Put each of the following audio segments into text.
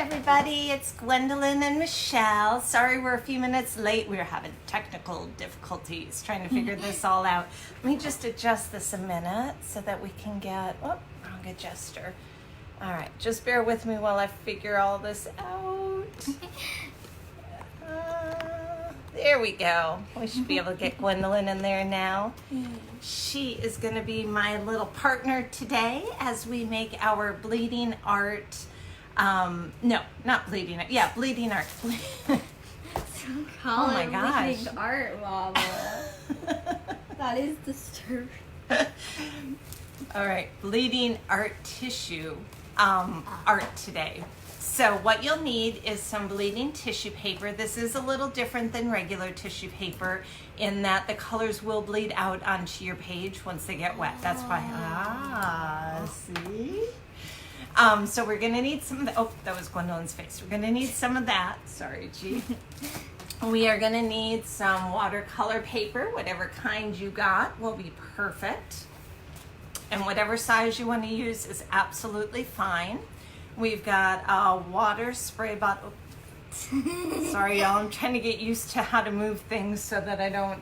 everybody. It's Gwendolyn and Michelle. Sorry we're a few minutes late. We were having technical difficulties trying to figure this all out. Let me just adjust this a minute so that we can get, oh, wrong adjuster. All right, just bear with me while I figure all this out. There we go. We should be able to get Gwendolyn in there now. She is going to be my little partner today as we make our bleeding art. No, not bleeding art. Yeah, bleeding art. Oh my gosh. Bleeding art, Mama. That is disturbing. All right, bleeding art tissue art today. So what you'll need is some bleeding tissue paper. This is a little different than regular tissue paper in that the colors will bleed out onto your page once they get wet. That's why, see? So we're gonna need some of the, oh, that was Gwendolyn's face. We're gonna need some of that. Sorry, G. We are gonna need some watercolor paper, whatever kind you got will be perfect. And whatever size you wanna use is absolutely fine. We've got a water spray bottle. Sorry, y'all. I'm trying to get used to how to move things so that I don't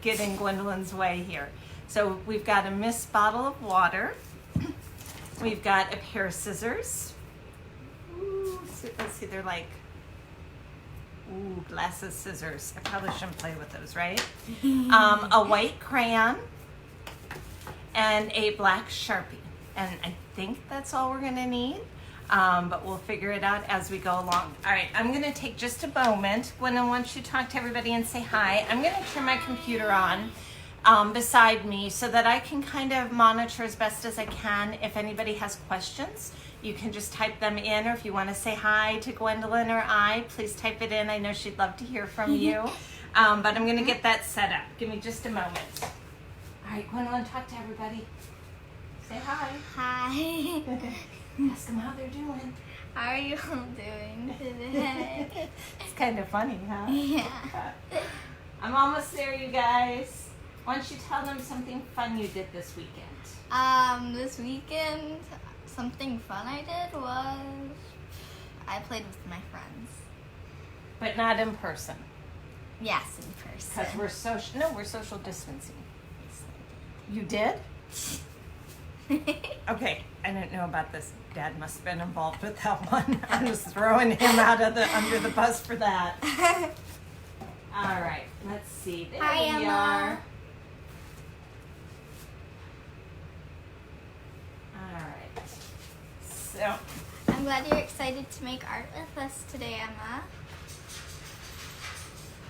get in Gwendolyn's way here. So we've got a mist bottle of water. We've got a pair of scissors. Ooh, let's see, they're like, ooh, glasses scissors. I probably shouldn't play with those, right? A white crayon and a black Sharpie. And I think that's all we're gonna need. But we'll figure it out as we go along. All right, I'm gonna take just a moment. Gwendolyn, why don't you talk to everybody and say hi. I'm gonna turn my computer on beside me so that I can kind of monitor as best as I can. If anybody has questions, you can just type them in, or if you wanna say hi to Gwendolyn or I, please type it in. I know she'd love to hear from you. But I'm gonna get that set up. Give me just a moment. All right, Gwendolyn, talk to everybody. Say hi. Hi. Ask them how they're doing. How are you all doing today? It's kind of funny, huh? Yeah. I'm almost there, you guys. Why don't you tell them something fun you did this weekend? This weekend, something fun I did was I played with my friends. But not in person. Yes, in person. Because we're social distancing. You did? Okay, I didn't know about this. Dad must have been involved with that one. I'm just throwing him under the bus for that. All right, let's see. There Hi, we Emma. are. All right. So, I'm glad you're excited to make art with us today,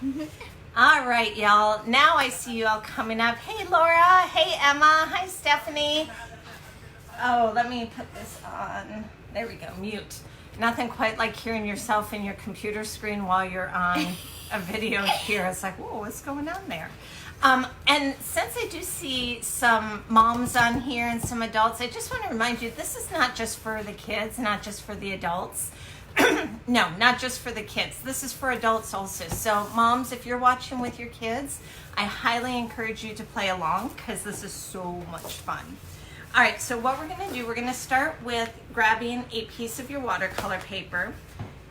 Emma. all right, y'all. Now I see you all coming up. Hey, Laura. Hey, Emma. Hi, Stephanie. Oh, let me put this on. There we go, mute. Nothing quite like hearing yourself in your computer screen while you're on a video here. It's like, whoa, what's going on there? And since I do see some moms on here and some adults, I just want to remind you, this is not just for the kids, not just for the adults. No, not just for the kids. This is for adults also. So moms, if you're watching with your kids, I highly encourage you to play along because this is so much fun. All right, so what we're gonna do, we're gonna start with grabbing a piece of your watercolor paper.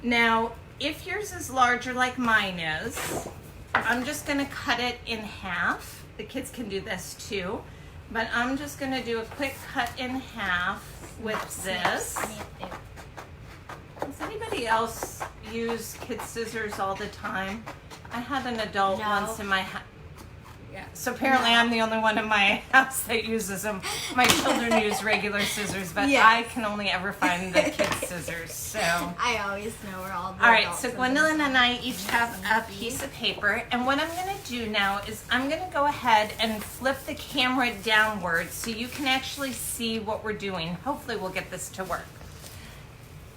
Now, if yours is larger like mine is, I'm just gonna cut it in half. The kids can do this too, but I'm just gonna do a quick cut in half with this. Does anybody else use kid scissors all the time? I had an adult once in my house. Yeah. So apparently I'm the only one in my house that uses them. My children use regular scissors, but Yes. I can only ever find the kids' scissors. So. I always know where all the All right, adult so scissors Gwendolyn and are. I each have a piece of paper, and what I'm going to do now is I'm going to go ahead and flip the camera downward so you can actually see what we're doing. Hopefully we'll get this to work.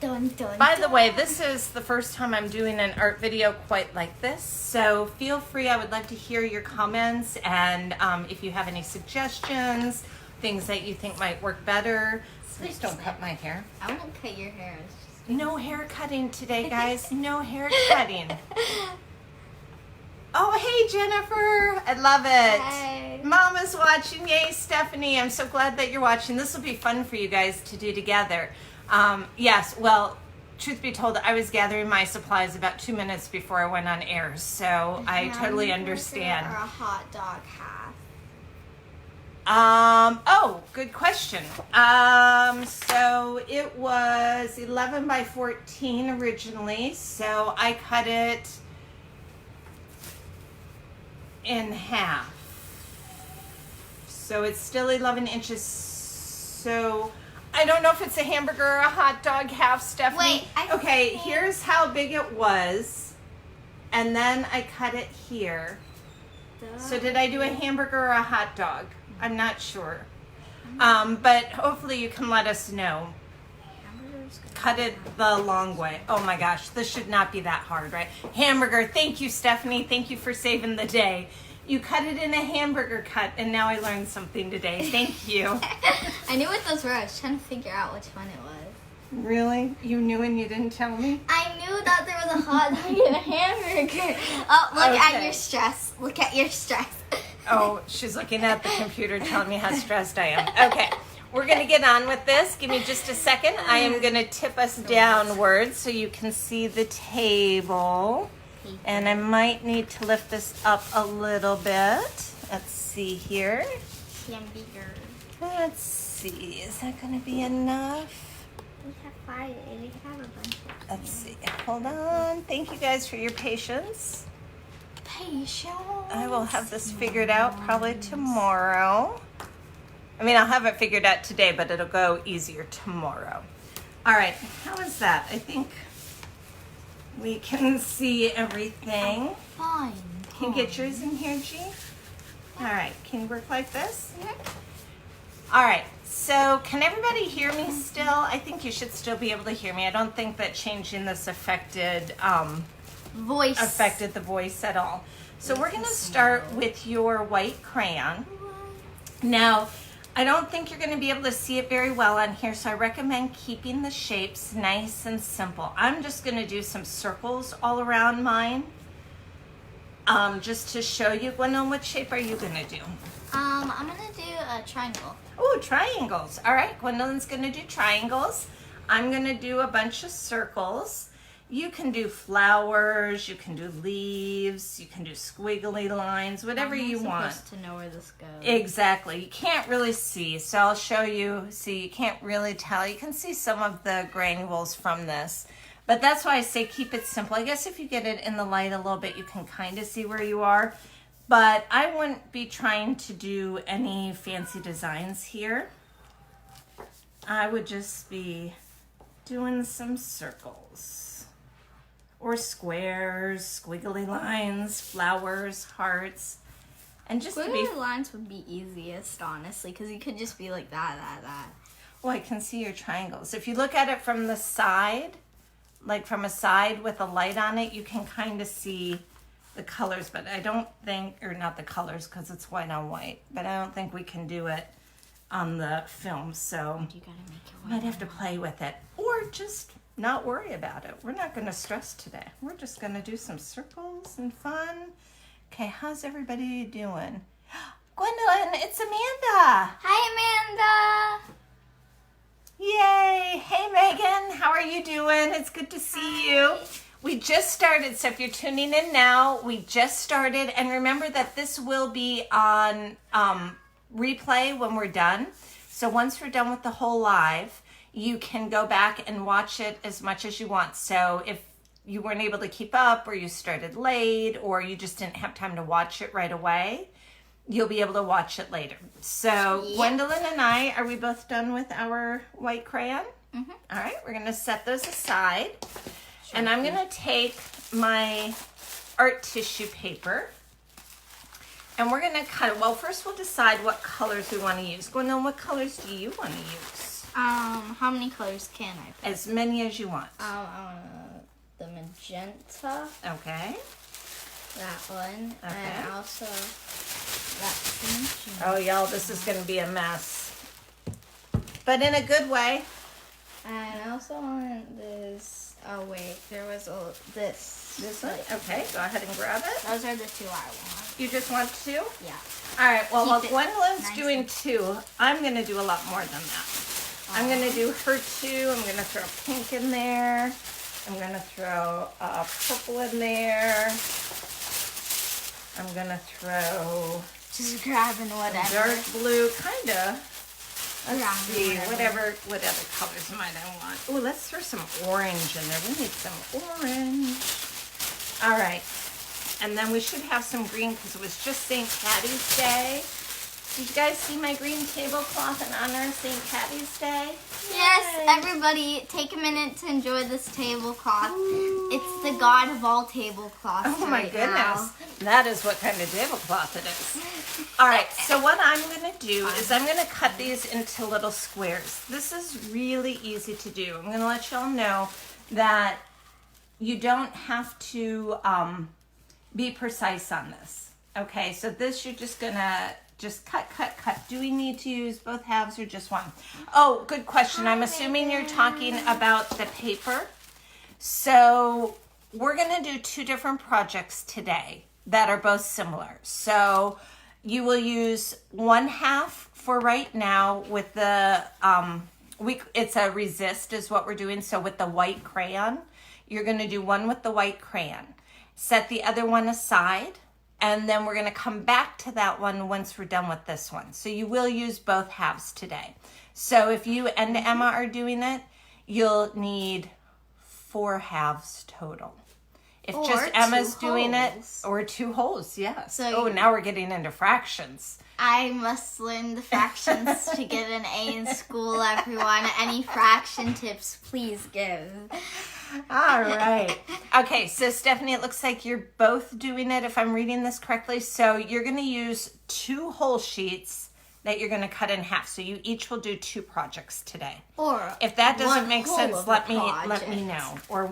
Dun, dun, By the dun. way, this is the first time I'm doing an art video quite like this, so feel free. I would love to hear your comments, and if you have any suggestions, things that you think might work better. Please don't cut my hair. I won't cut your hair. It's just No hair cutting today, guys. No hair cutting. Oh, hey, Jennifer. I love it. Hi. Mama's watching. Yay, Stephanie. I'm so glad that you're watching. This will be fun for you guys to do together. Yes, well, truth be told, I was gathering my supplies about 2 minutes before I went on air, so I totally understand. Or a hot dog half. Oh, good question. So it was 11 by 14 originally, so I cut it in half. So it's still 11 inches. So I don't know if it's a hamburger or a hot dog half, Stephanie. Wait, okay, here's how big it was. And then I cut it here. So did I do a hamburger or a hot dog? I'm not sure. But hopefully you can let us know. Cut it the long way. Oh my gosh, this should not be that hard, right? Hamburger. Thank you, Stephanie. Thank you for saving the day. You cut it in a hamburger cut, and now I learned something today. Thank you. I knew what those were. I was trying to figure out which one it was. Really? You knew and you didn't tell me? I knew that there was a hot dog and a hamburger. Oh, look at Okay. your stress. Look at your stress. Oh, she's looking at the computer telling me how stressed I am. Okay, we're going to get on with this. Give me just a second. I am going to tip us downwards so you can see the table. And I might need to lift this up a little bit. Let's see here. Hamburger. Let's see. Is that going to be enough? We have 5. We have a bunch of Let's see. Hold on. Thank you guys for your patience. patience. I will have this figured out probably tomorrow. I mean, I'll have it figured out today, but it'll go easier tomorrow. All right, how is that? I think we can see everything. Fine. Can you get yours in here, G? All right, can you work like this? Mhm. All right, so can everybody hear me still? I think you should still be able to hear me. I don't think that changing this affected the voice at all. So we're going to start with your white crayon. Now, I don't think you're going to be able to see it very well on here, so I recommend keeping the shapes nice and simple. I'm just going to do some circles all around mine, just to show you. Gwendolyn, what shape are you going to do? I'm going to do a triangle. Oh, triangles. All right, Gwendolyn's going to do triangles. I'm going to do a bunch of circles. You can do flowers, you can do leaves, you can do squiggly lines, whatever you want. I'm supposed to know where this goes. Exactly. You can't really see, so I'll show you. See, you can't really tell. You can see some of the granules from this, but that's why I say keep it simple. I guess if you get it in the light a little bit, you can kind of see where you are, but I wouldn't be trying to do any fancy designs here. I would just be doing some circles. Or squares, squiggly lines, flowers, hearts, and just Squiggly lines would be easiest, honestly, because you could just be like that. Oh, I can see your triangles. If you look at it from the side, like from a side with a light on it, you can kind of see the colors, but I don't think, or not the colors because it's white on white, but I don't think we can do it on the film, so You gotta make it you might have to play with it, or just not worry about it. We're not going to stress today. We're just going to do some circles and fun. Okay, how's everybody doing? Gwendolyn, it's Amanda. Hi, Amanda. Yay. Hey, Megan. How are you doing? It's good to see you. We just started, so if you're tuning in now, we just started. And remember that this will be on replay when we're done. So once we're done with the whole live, you can go back and watch it as much as you want. So if you weren't able to keep up, or you started late, or you just didn't have time to watch it right away, you'll be able to watch it later. So Yep. Gwendolyn and I, are we both done with our white crayon? Mm-hmm. All right, we're gonna set those aside. And I'm gonna take my art tissue paper, and we're gonna cut it. Well, first we'll decide what colors we wanna use. Gwendolyn, what colors do you wanna use? How many colors can I put? As many as you want. The magenta, Okay. that one, Okay. and also that magenta. Oh, y'all, this is gonna be a mess. But in a good way. And I also want this. Oh wait, there was this. This one? Okay, go ahead and grab it. Those are the two I want. You just want two? Yeah. All right, well, while Keep it Gwendolyn's nice doing and- two, I'm gonna do a lot more than that. I'm gonna do her too. I'm gonna throw pink in there. I'm gonna throw purple in there. I'm gonna throw Just grabbing whatever. dark blue, kinda. Let's Yeah, see, what other colors might I want? Oh, let's throw some orange in there. We need some orange. All right, and then we should have some green because it was just St. Patty's Day. Did you guys see my green tablecloth in honor of St. Patty's Day? Yes, Yay. Everybody, take a minute to enjoy this tablecloth. It's the god of all tablecloths. Oh my right goodness. now. That is what kind of tablecloth it is. All right, so what I'm going to do is I'm going to cut these into little squares. This is really easy to do. I'm going to let y'all know that you don't have to be precise on this. Okay, so this you're just going to just cut. Do we need to use both halves or just one? Oh, good question. I'm assuming you're talking about the paper. So we're going to do two different projects today that are both similar. So you will use one half for right now with the, it's a resist is what we're doing. So with the white crayon, you're going to do one with the white crayon. Set the other one aside. And then we're going to come back to that one once we're done with this one. So you will use both halves today. So if you and Emma are doing it, you'll need 4 halves total. If Or just Emma's 2 doing it, holes. or 2 holes, yes. So Now we're getting into fractions. I must learn the fractions to get an A in school, everyone. Any fraction tips, please give. All right. Okay, so Stephanie, it looks like you're both doing it, if I'm reading this correctly. So you're going to use 2 whole sheets that you're going to cut in half. So you each will do 2 projects today. Or If that doesn't one make whole sense, of a let me project. know. Or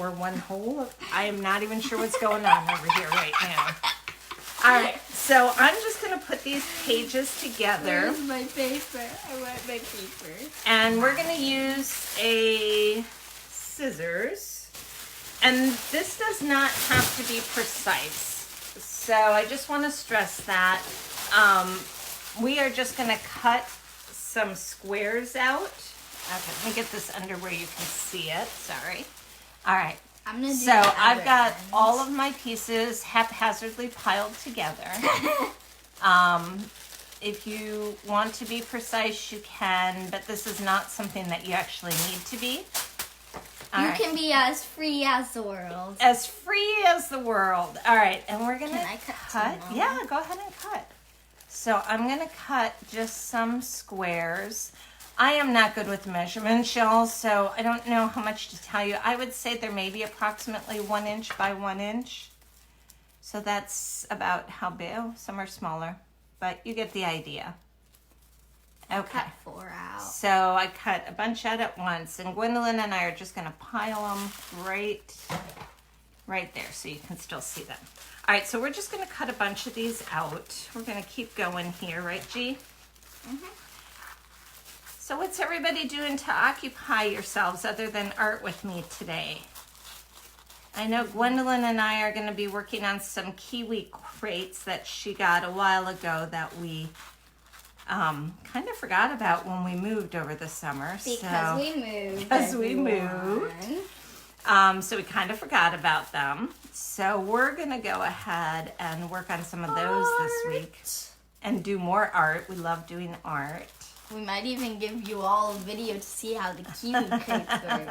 one whole. I am not even sure what's going on over here right now. All right, so I'm just going to put these pages together. Where's my paper? I want my paper. And we're going to use a scissors. And this does not have to be precise. So I just want to stress that. We are just going to cut some squares out. Okay, let me get this under where you can see it. Sorry. All right. I'm gonna do So the I've other got end. all of my pieces haphazardly piled together. If you want to be precise, you can, but this is not something that you actually need to be. All You right. can be as free as the world. As free as the world. All right, and we're gonna Can I cut too, Mom? Yeah, go ahead and cut. So I'm gonna cut just some squares. I am not good with measurements, y'all, so I don't know how much to tell you. I would say there may be approximately 1 inch by 1 inch. So that's about how big. Oh, some are smaller, but you get the idea. Okay. Cut 4 out. So I cut a bunch out at once, and Gwendolyn and I are just gonna pile them right there so you can still see them. All right, so we're just gonna cut a bunch of these out. We're gonna keep going here, right, G? So what's everybody doing to occupy yourselves other than art with me today? I know Gwendolyn and I are gonna be working on some kiwi crates that she got a while ago that we kind of forgot about when we moved over the summer. Because we moved. Because we everyone. moved. So we kind of forgot about them. So we're going to go ahead and work on some of those this week and do more art. We love doing art. We might even give you all a video to see how the kiwi crates work.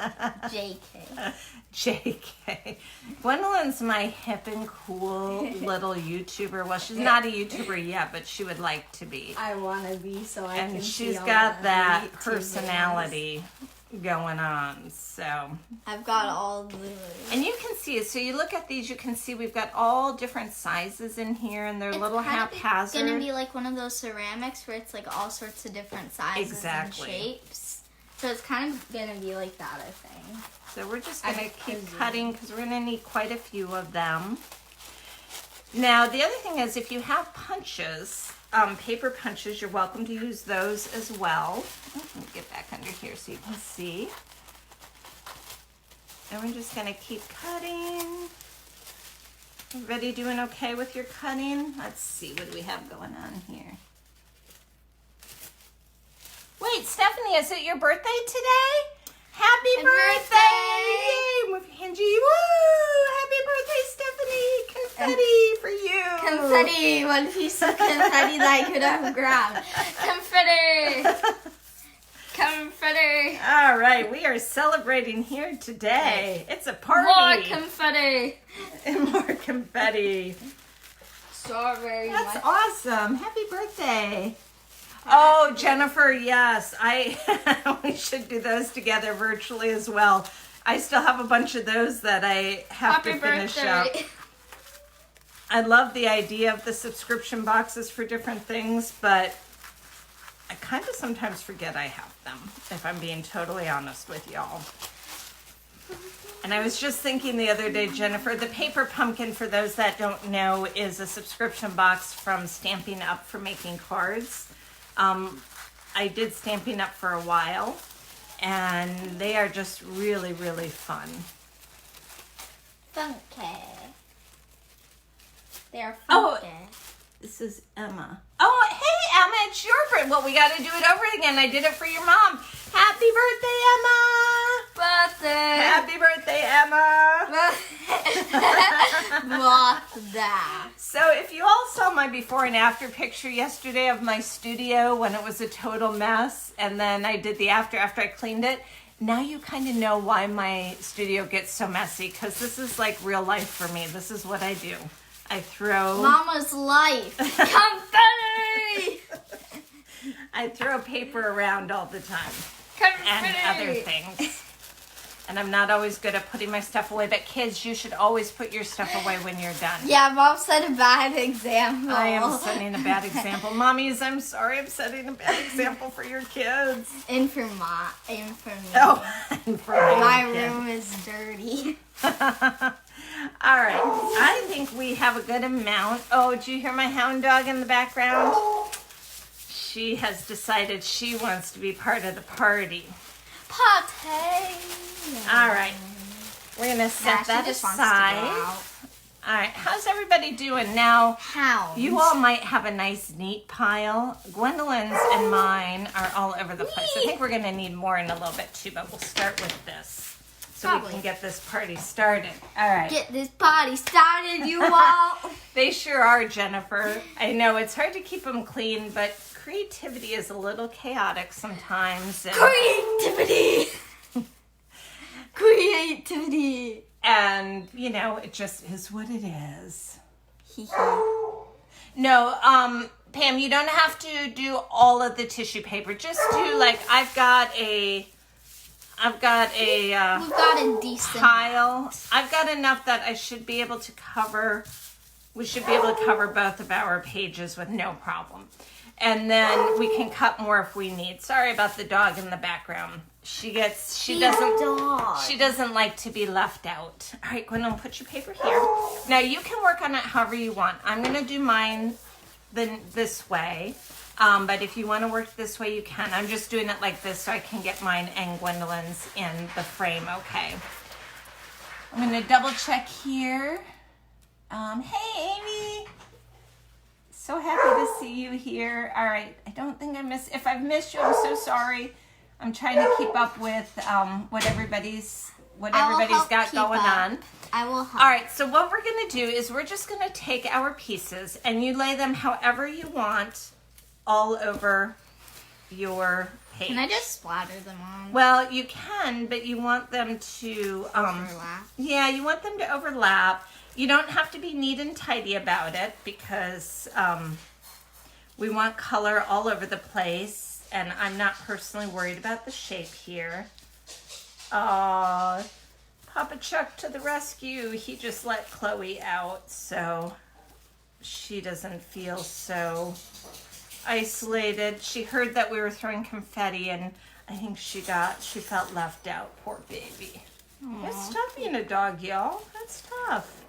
JK. JK. Gwendolyn's my hip and cool little YouTuber. Well, she's not a YouTuber yet, but she would like to be. I want to be so I And can see she's all got the that YouTube personality going on. So, I've got all the... and you can see it. So you look at these, you can see we've got all different sizes in here, and they're little haphazard. It's gonna be like one of those ceramics where it's like all sorts of different sizes Exactly. and shapes. So it's kind of gonna be like that, I think. So we're just going to I keep presume. cutting because we're going to need quite a few of them. Now, the other thing is if you have punches, paper punches, you're welcome to use those as well. Let me get back under here so you can see. And we're just going to keep cutting. Everybody doing okay with your cutting? Let's see, what do we have going on here? Wait, Stephanie, Stephanie, is it your birthday today? Happy birthday! Yay! Move your hand, G. Woo! Happy birthday, Stephanie! Confetti for you. Confetti. One piece of confetti that I could have grabbed. Confetti. Confetti. All right, we are celebrating here today. It's a party. More confetti. And more confetti. Strawberry. That's awesome. Happy birthday. Oh, Jennifer, yes. We should do those together virtually as well. I still have a bunch of those that I have to finish up. I love the idea of the subscription boxes for different things, but I kind of sometimes forget I have them, if I'm being totally honest with y'all. And I was just thinking the other day, Jennifer, the paper pumpkin, for those that don't know, is a subscription box from Stampin' Up! For making cards. I did Stampin' Up! For a while, and they are just really, really fun. Funky. They're Oh, funky. this is Emma. Oh, hey, Emma, it's your birthday. Well, we got to do it over again. I did it for your mom. Happy birthday, Emma. Birthday. Happy birthday, Emma. Birthday. So if you all saw my before and after picture yesterday of my studio when it was a total mess, and then I did the after I cleaned it, now you kind of know why my studio gets so messy, because this is like real life for me. This is what I do. I throw... Mama's life. Confetti. I throw paper around all the time. Confetti. And other things. And I'm not always good at putting my stuff away, but kids, you should always put your stuff away when you're done. Yeah, Mom set a bad example. I am setting a bad example. Mommies, I'm sorry, I'm setting a bad example for your kids. And for me. Oh, and for My your kid. room is dirty. All right, I think we have a good amount. Oh, did you hear my hound dog in the background? She has decided she wants to be part of the party. Party. All right, we're going to set that Wants to go aside. out. All right, how's everybody doing now? Hound. You all might have a nice, neat pile. Gwendolyn's and mine are all over the place. I think we're going to need more in a little bit too, but we'll start with this so we can get this party started. All right. Get this party started, you all. They sure are, Jennifer. I know it's hard to keep them clean, but creativity is a little chaotic sometimes. And, Creativity. Creativity. and, you know, it just is what it is. No, Pam, you don't have to do all of the tissue paper. Just do, like, I've got a We've got a decent pile. I've got enough that I should be able to cover, we should be able to cover both of our pages with no problem. And then we can cut more if we need. Sorry about the dog in the background. She doesn't like to be left out. All right, Gwendolyn, put your paper here. Now you can work on it however you want. I'm gonna do mine this way. But if you want to work this way, you can. I'm just doing it like this so I can get mine and Gwendolyn's in the frame, okay? I'm going to double check here. Hey, Amy. So happy to see you here. All right, I don't think if I've missed you, I'm so sorry. I'm trying to keep up with what everybody's got going on. I will help. All right, so what we're going to do is we're just going to take our pieces and you lay them however you want all over your page. Can I just splatter them on? Well, you can, but you want them to Overlap. Yeah, you want them to overlap. You don't have to be neat and tidy about it because we want color all over the place, and I'm not personally worried about the shape here. Papa Chuck to the rescue. He just let Chloe out, so she doesn't feel so isolated. She heard that we were throwing confetti, and I think she felt left out. Poor baby. It's tough being a dog, y'all. That's tough.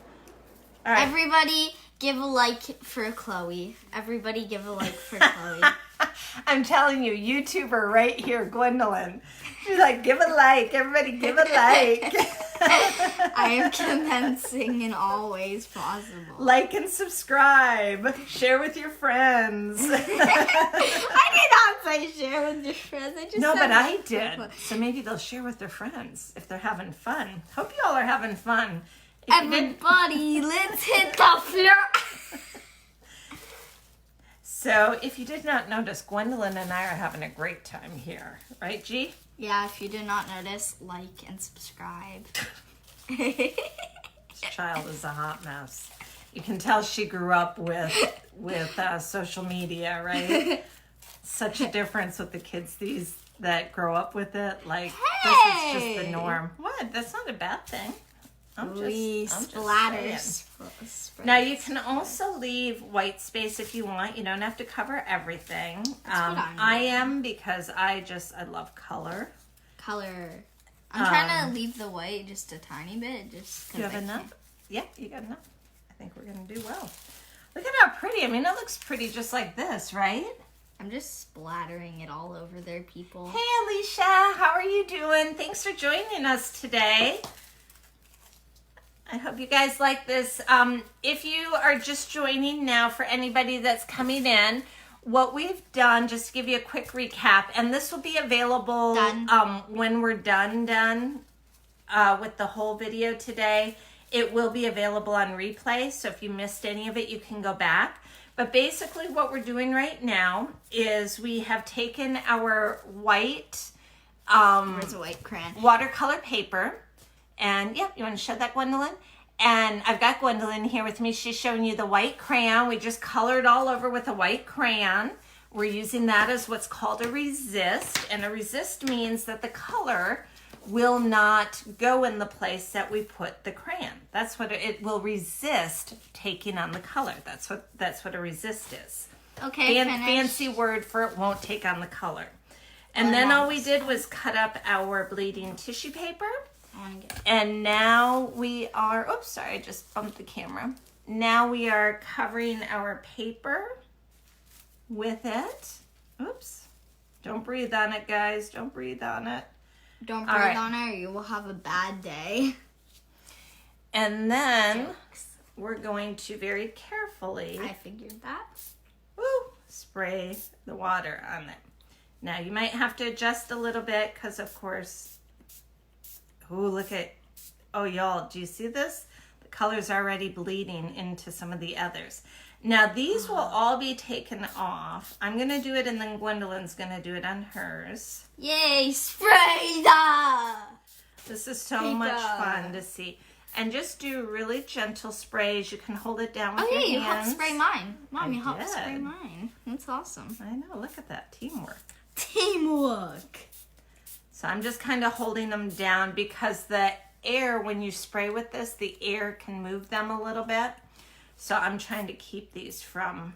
All right. Everybody give a like for Chloe. Everybody give a like for Chloe. I'm telling you, YouTuber right here, Gwendolyn. She's like, give a like, everybody give a like. I am commencing in all ways possible. Like and subscribe. Share with your friends. I did not say share with your friends. I just No, said but I like did. for fun. So maybe they'll share with their friends if they're having fun. Hope y'all are having fun. If you didn't- Everybody, let's hit the floor. So if you did not notice, Gwendolyn and I are having a great time here. Right, G? Yeah, if you did not notice, like and subscribe. This child is a hot mess. You can tell she grew up with social media, right? Such a difference with the kids that grow up with it. Like, this is just the norm. What? That's not a bad thing. I'm just saying. Now you can also leave white space if you want. You don't have to cover everything. I am because I love color. Color. I'm trying to leave the white just a tiny bit. Just You have I enough? can't. Yeah, you got enough. I think we're gonna do well. Look at how pretty. I mean, it looks pretty just like this, right? I'm just splattering it all over there, people. Hey, Alicia, how are you doing? Thanks for joining us today. I hope you guys like this. If you are just joining now, for anybody that's coming in, what we've done, just to give you a quick recap, and this will be available when we're done with the whole video today. It will be available on replay, so if you missed any of it, you can go back. But basically what we're doing right now is we have taken our white Where's a white crayon? watercolor paper. And yeah, you want to show that, Gwendolyn? And I've got Gwendolyn here with me. She's showing you the white crayon. We just colored all over with a white crayon. We're using that as what's called a resist. And a resist means that the color will not go in the place that we put the crayon. That's what it will resist taking on the color. That's what a resist is. Okay, Fancy word for it won't take on the color. And then all we did was cut up our bleeding tissue paper. And now we are, oops, sorry, I just bumped the camera. Now we are covering our paper with it. Oops. Don't breathe on it, guys. Don't breathe on it. Don't breathe on it or you will have a bad day. And then we're going to very carefully, I figured that. spray the water on it. Now you might have to adjust a little bit because, of course, look at, y'all, do you see this? The color's already bleeding into some of the others. Now these will all be taken off. I'm going to do it and then Gwendolyn's going to do it on hers. Yay, spray that! This is so much fun to see. And just do really gentle sprays. You can hold it down with your hands. You helped spray mine. Mom, you helped did. spray mine. That's awesome. I know, look at that teamwork. Teamwork. So I'm just kind of holding them down because the air, when you spray with this, the air can move them a little bit. So I'm trying to keep these from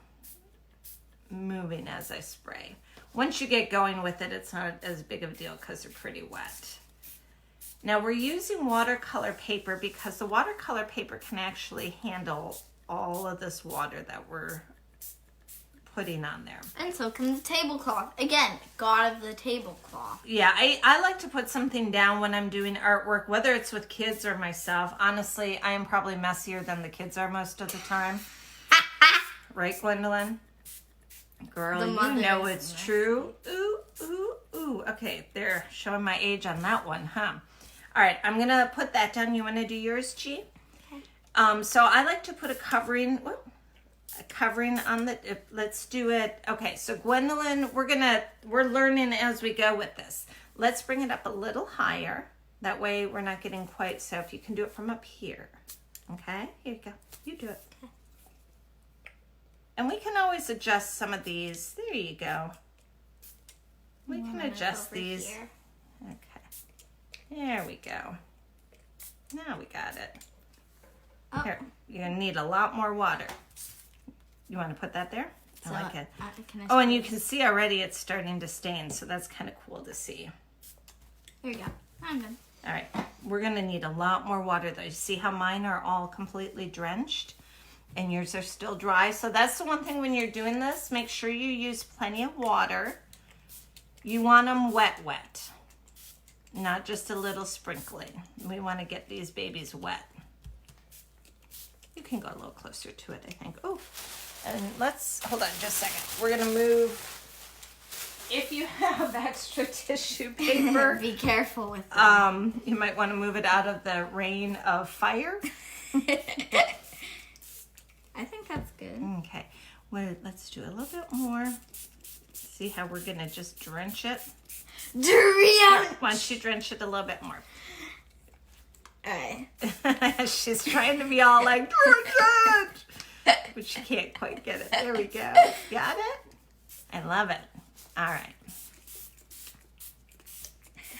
moving as I spray. Once you get going with it, it's not as big of a deal because they're pretty wet. Now we're using watercolor paper because the watercolor paper can actually handle all of this water that we're putting on there. And so can the tablecloth. Again, God of the tablecloth. Yeah, I like to put something down when I'm doing artwork, whether it's with kids or myself. Honestly, I am probably messier than the kids are most of the time. Right, Gwendolyn? Girl, you know it's true. Ooh, ooh, ooh. Okay, they're showing my age on that one, huh? All right, I'm going to put that down. You want to do yours, G? Okay. So I like to put a covering on the, let's do it. Okay, so Gwendolyn, we're learning as we go with this. Let's bring it up a little higher. That way we're not getting quite, so if you can do it from up here. Okay, here you go. You do it. Okay. And we can always adjust some of these. There you go. We can adjust these. Here. Okay. There we go. Now we got it. Oh. Here, you're gonna need a lot more water. You want to put that there? I like it. And you can see already it's starting to stain, so that's kind of cool to see. There you go. I'm done. All right, we're gonna need a lot more water though. You see how mine are all completely drenched? and yours are still dry. So that's the one thing when you're doing this, make sure you use plenty of water. You want them wet, wet, not just a little sprinkling. We want to get these babies wet. You can go a little closer to it, I think. Oh, and let's, hold on just a second. We're gonna move, if you have extra tissue paper, be careful with them. you might want to move it out of the rain of fire. I think that's good. Okay, well, let's do a little bit more. See how we're gonna just drench it? Drench! Why don't you drench it a little bit more? Alright. She's trying to be all like, drench it! But she can't quite get it. There we go. Got it? I love it. All right.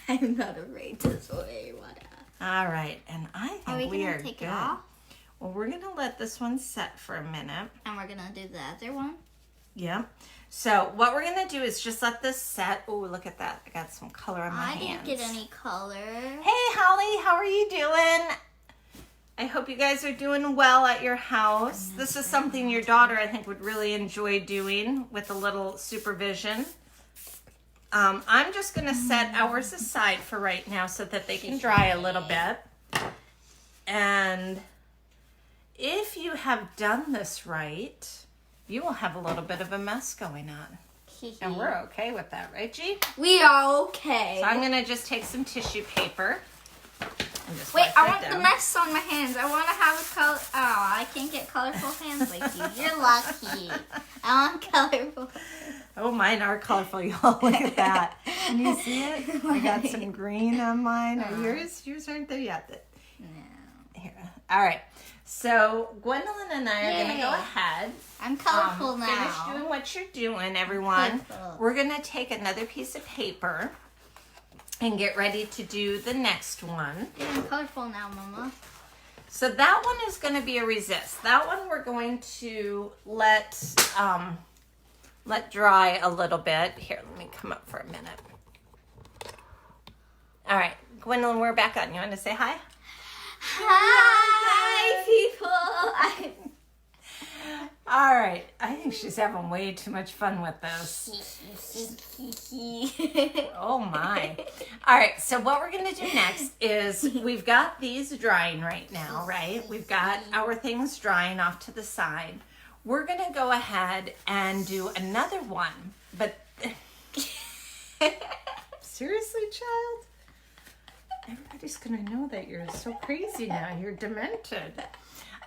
I'm not afraid to sway water. All right, and I think we are take good. it off? Well, we're gonna let this one set for a minute. And we're gonna do the other one? Yep. So what we're gonna do is just let this set. Oh, look at that. I got some color on my hands. I didn't get any color. Hey, Holly, how are you doing? I hope you guys are doing well at your house. This is something your daughter, I think, would really enjoy doing with a little supervision. I'm just gonna set ours aside for right now so that they can dry a little bit. And if you have done this right, you will have a little bit of a mess going on. And we're okay with that, right, G? We are okay. So I'm gonna just take some tissue paper. And just Wait, wipe I that want down. the mess on my hands. I want to have a color. Oh, I can't get colorful hands like you. You're lucky. I want colorful. Oh, mine are colorful, y'all. Look at that. Can you see it? I got some green on mine. Are yours? Yours aren't there yet. No. Here. All right. So Gwendolyn and I are going to go ahead. I'm colorful Finish now. doing what you're doing, everyone. Colorful. We're going to take another piece of paper and get ready to do the next one. I'm colorful now, Mama. So that one is going to be a resist. That one we're going to let dry a little bit. Here, let me come up for a minute. All right, Gwendolyn, we're back on. You want to say hi? Hi, people. All right, I think she's having way too much fun with this. Oh my. All right, so what we're going to do next is we've got these drying right now, right? We've got our things drying off to the side. We're going to go ahead and do another one, but seriously, child? Everybody's going to know that you're so crazy now. You're demented.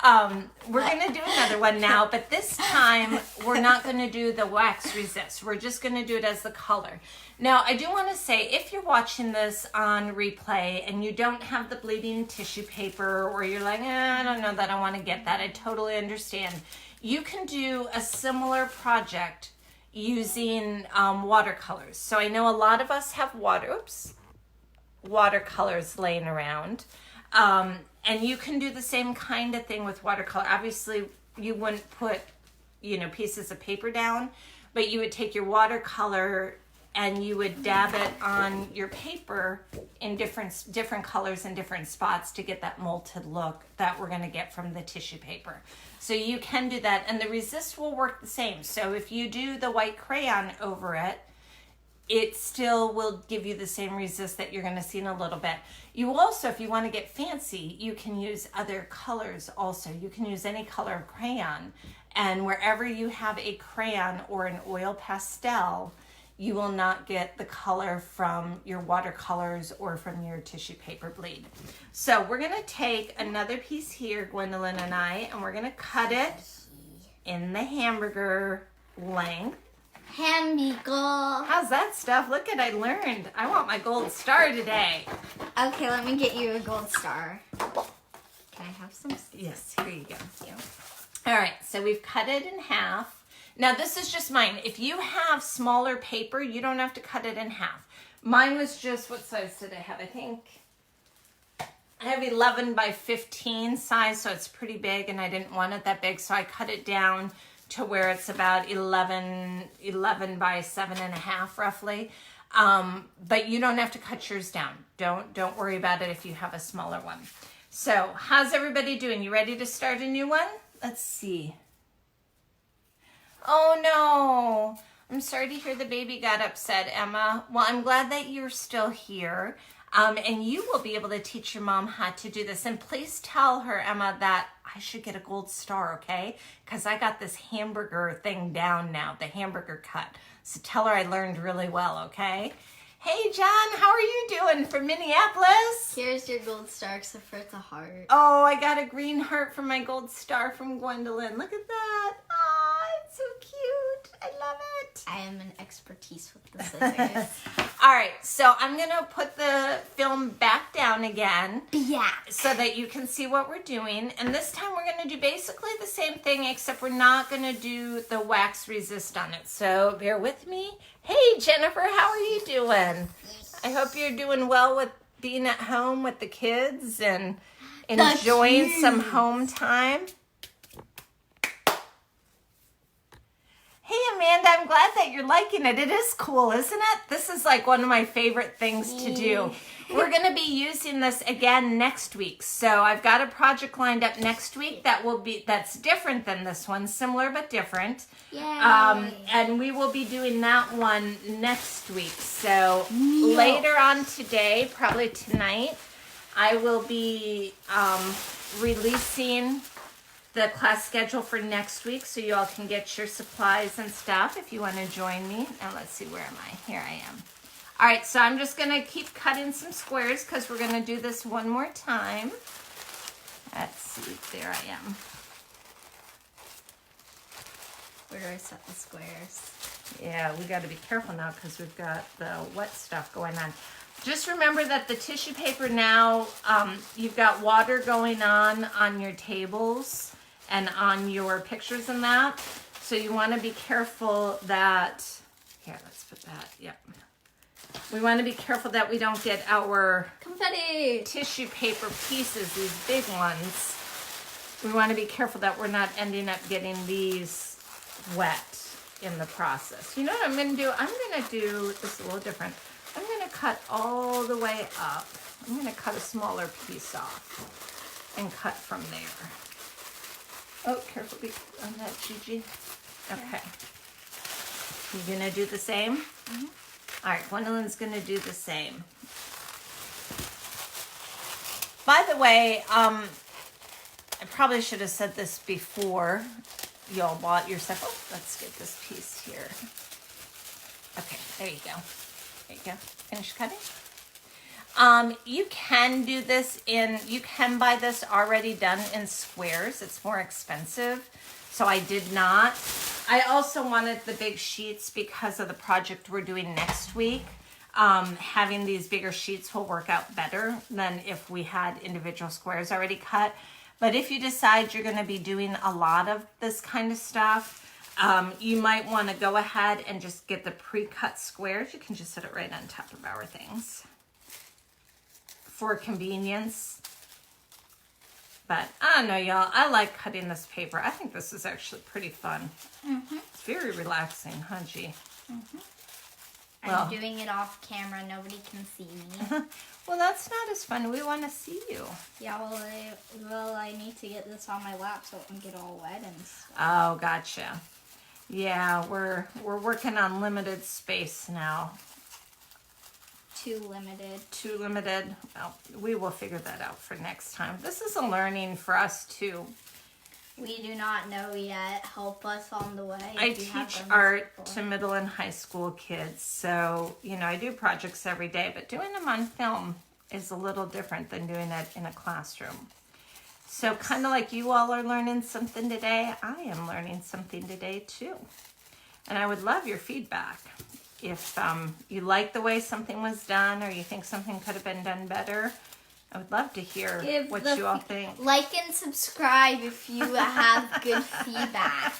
We're going to do another one now, but this time we're not going to do the wax resist. We're just going to do it as the color. Now, I do want to say, if you're watching this on replay and you don't have the bleeding tissue paper, or you're like, I don't know that I want to get that, I totally understand. You can do a similar project using watercolors. So I know a lot of us have watercolors laying around. And you can do the same kind of thing with watercolor. Obviously, you wouldn't put, pieces of paper down, but you would take your watercolor and you would dab it on your paper in different colors and different spots to get that molted look that we're going to get from the tissue paper. So you can do that, and the resist will work the same. So if you do the white crayon over it, it still will give you the same resist that you're going to see in a little bit. You also, if you want to get fancy, you can use other colors also. You can use any color of crayon, and wherever you have a crayon or an oil pastel, you will not get the color from your watercolors or from your tissue paper bleed. So we're going to take another piece here, Gwendolyn and I, and we're going to cut it in the hamburger length. Hamburger. How's that stuff? Look at, I learned. I want my gold star today. Okay, let me get you a gold star. Can I have some? Yes, here you go. Thank you. All right, so we've cut it in half. Now this is just mine. If you have smaller paper, you don't have to cut it in half. Mine was just, what size did I have? I think I have 11 by 15 size, so it's pretty big, and I didn't want it that big, so I cut it down to where it's about 11 by 7.5 roughly. But you don't have to cut yours down. Don't worry about it if you have a smaller one. So how's everybody doing? You ready to start a new one? let's see. Oh no, I'm sorry to hear the baby got upset, Emma. Well, I'm glad that you're still here. And you will be able to teach your mom how to do this. And please tell her, Emma, that I should get a gold star, okay? Because I got this hamburger thing down now, the hamburger cut. So tell her I learned really well, okay? Hey, John, how are you doing from Minneapolis? Here's your gold star, except for it's a heart. Oh, I got a green heart for my gold star from Gwendolyn. Look at that. Oh, it's so cute. I love it. I am an expertise with the scissors. All right, so I'm going to put the film back down again. Yeah. So that you can see what we're doing. And this time we're going to do basically the same thing, except we're not going to do the wax resist on it. So bear with me. Hey, Jennifer, how are you doing? I hope you're doing well with being at home with the kids and enjoying some home time. Hey, Amanda, I'm glad that you're liking it. It is cool, isn't it? This is like one of my favorite things to do. We're going to be using this again next week. So I've got a project lined up next week that's different than this one, similar but different. Yay. And we will be doing that one next week. So later on today, probably tonight, I will be releasing the class schedule for next week so you all can get your supplies and stuff if you want to join me. And let's see, where am I? Here I am. All right, so I'm just going to keep cutting some squares because we're going to do this one more time. Let's see, there I am. Where do I set the squares? Yeah, we got to be careful now because we've got the wet stuff going on. Just remember that the tissue paper now, you've got water going on your tables and on your pictures and that. So you want to be careful that, here, let's put that, yep. We want to be careful that we don't get our Confetti! tissue paper pieces, these big ones. We want to be careful that we're not ending up getting these wet in the process. You know what I'm going to do? I'm going to do this a little different. I'm going to cut all the way up. I'm going to cut a smaller piece off and cut from there. Oh, careful on that, Gigi. Okay. You going to do the same? Mm-hmm. All right, Gwendolyn's going to do the same. By the way, I probably should have said this before y'all bought your stuff. Oh, let's get this piece here. Okay, there you go. There you go. Finish cutting. You can do this you can buy this already done in squares. It's more expensive. So I did not. I also wanted the big sheets because of the project we're doing next week. Having these bigger sheets will work out better than if we had individual squares already cut. But if you decide you're going to be doing a lot of this kind of stuff, you might want to go ahead and just get the pre-cut squares. You can just set it right on top of our things for convenience. But I don't know, y'all. I like cutting this paper. I think this is actually pretty fun. Mm-hmm. It's very relaxing, huh, G? Mm-hmm. Well, I'm doing it off camera. Nobody can see me. Well, that's not as fun. We want to see you. Yeah, well, I need to get this on my lap so it can get all wet and stuff. Oh, gotcha. Yeah, we're working on limited space now. Too limited. Too limited. Well, we will figure that out for next time. This is a learning for us too. We do not know yet. Help us on the way. I teach art to middle and high school kids. So, I do projects every day, but doing them on film is a little different than doing it in a classroom. So kind of like you all are learning something today, I am learning something today too. And I would love your feedback. If you like the way something was done or you think something could have been done better, I would love to hear what you all think. Like and subscribe if you have good feedback.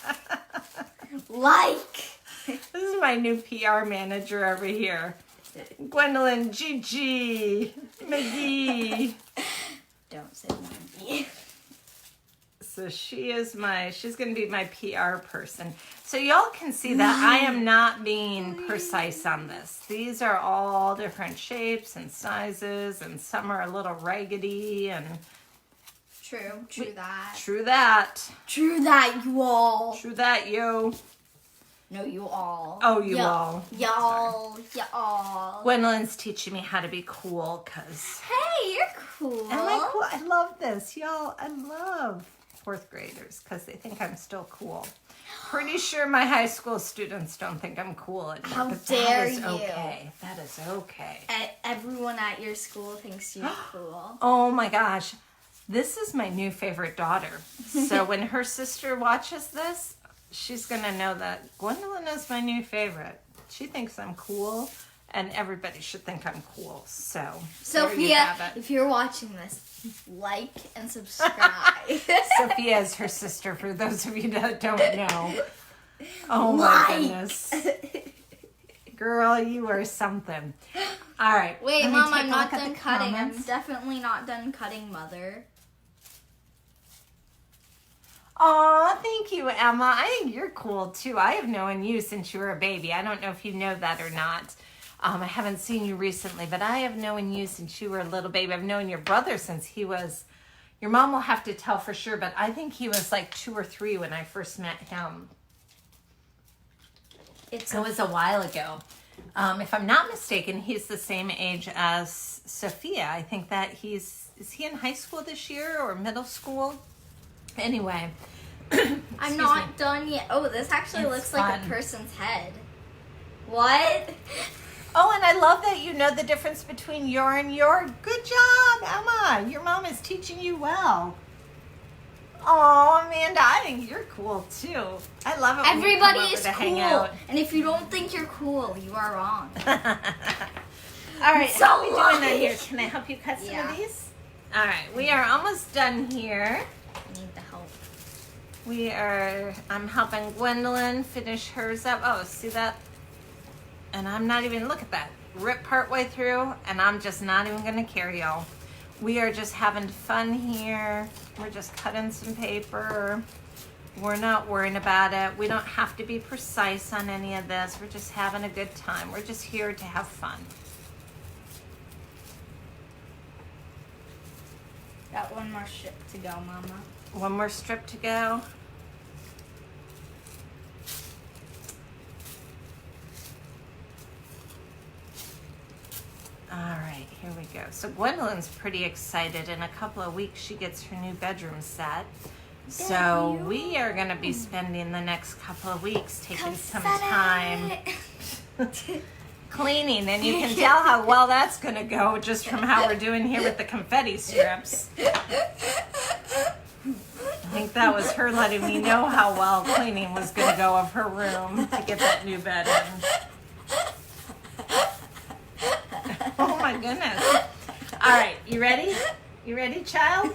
Like. This is my new PR manager over here. Gwendolyn, Gigi, McGee. Don't say McGee. So she's going to be my PR person. So y'all can see that I am not being precise on this. These are all different shapes and sizes, and some are a little raggedy, and True that. True that. True that, you all. True that, yo. No, you all. Oh, you all. Y'all. Gwendolyn's teaching me how to be cool, because... Hey, you're cool. Am I cool? I love this, y'all. I love 4th graders, because they think I'm still cool. Pretty sure my high school students don't think I'm cool anymore. How but dare that is you. okay. That is okay. Everyone at your school thinks you're cool. Oh my gosh. This is my new favorite daughter. So when her sister watches this, she's going to know that Gwendolyn is my new favorite. She thinks I'm cool, and everybody should think I'm cool. So, Sophia, if you're watching this, like and subscribe. Sophia is her sister, for those of you that don't know. Oh my goodness. Girl, you are something. All right. Wait, Mom, I'm not done cutting. I'm definitely not done cutting, Mother. Aw, thank you, Emma. I think you're cool, too. I have known you since you were a baby. I don't know if you know that or not. I haven't seen you recently, but I have known you since you were a little baby. I've known your brother since he was... Your mom will have to tell for sure, but I think he was like 2 or 3 when I first met him. It was a while ago. If I'm not mistaken, he's the same age as Sophia. I think that is he in high school this year or middle school? Anyway. I'm not done yet. Oh, this actually looks like a person's head. What? Oh, and I love that you know the difference between your and your. Good job, Emma. Your mom is teaching you well. Oh, Amanda, I think you're cool too. I love it when everybody you come over is to cool. hang out. And if you don't think you're cool, you are wrong. All right, so how are we doing on here? Can I help you cut some of these? All right, we are almost done here. I need the help. I'm helping Gwendolyn finish hers up. Oh, see that? And I'm not even, look at that. Rip part way through, and I'm just not even going to carry y'all. We are just having fun here. We're just cutting some paper. We're not worrying about it. We don't have to be precise on any of this. We're just having a good time. We're just here to have fun. Got one more strip to go, Mama. One more strip to go. All right, here we go. So Gwendolyn's pretty excited. In a couple of weeks, she gets her new bedroom set. So we are going to be spending the next couple of weeks taking some time cleaning. And you can tell how well that's going to go just from how we're doing here with the confetti strips. I think that was her letting me know how well cleaning was going to go of her room to get that new bed in. Oh my goodness. All right, you ready? You ready, child?